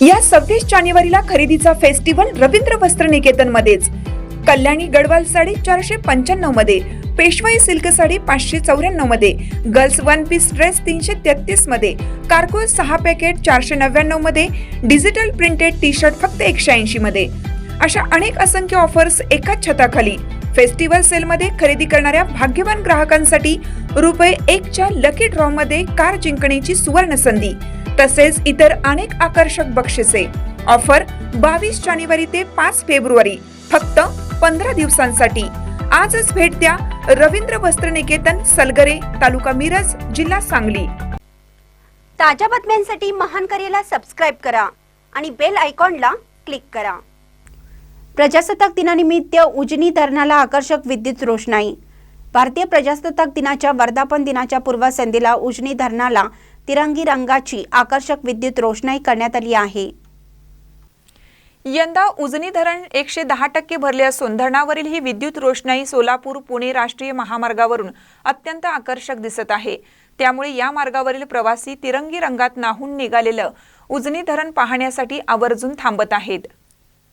या 26 जानेवारीला खरेदीचा फेस्टिवल रवींद्र वस्त्र निकेतन मध्येच। कल्याणी गडवाल साडी 495 मध्ये, पेशवाई सिल्क साडी 594 मध्ये, गर्ल्स वन पीस ड्रेस 333 मध्ये, कार्गो 6 पॅकेट 499 मध्ये, डिजिटल प्रिंटेड टी शर्ट फक्त 180 मध्ये। अशा अनेक असंख्य ऑफर्स एकाच छताखाली। फेस्टिवल सेल मध्ये खरेदी करणाऱ्या भाग्यवान ग्राहकांसाठी ₹1 च्या लकी ड्रॉ मध्ये कार जिंकण्याची सुवर्ण संधी, तसेच इतर अनेक आकर्षक बक्षिसे। ऑफर 22 जानेवारी ते 5 फेब्रुवारी, फक्त 15 दिवसांसाठी। आजच भेट द्या रवींद्र वस्त्र निकेतन, सलगरे, तालुका मिरज, जिल्हा सांगली। ताज्या बातम्यांसाठी महान करेला सबस्क्राइब करा आणि बेल आयकॉनला क्लिक करा। प्रजासत्ताक दिनानिमित्त उजनी धरणाला आकर्षक विद्युत रोषणाई। भारतीय प्रजासत्ताक दिनाच्या वर्धापन दिनाच्या पूर्वसंध्येला उजनी धरणाला तिरंगी रंगाची आकर्षक विद्युत रोषणाई करण्यात आली आहे। यंदा उजनी धरण 110% भरले असून धरणावरील ही विद्युत रोषणाई सोलापूर पुणे राष्ट्रीय महामार्गावरून अत्यंत आकर्षक दिसत आहे। त्यामुळे या मार्गावरील प्रवासी तिरंगी रंगात न्हाऊन निघालेलं उजनी धरण पाहण्यासाठी आवर्जून थांबत आहेत।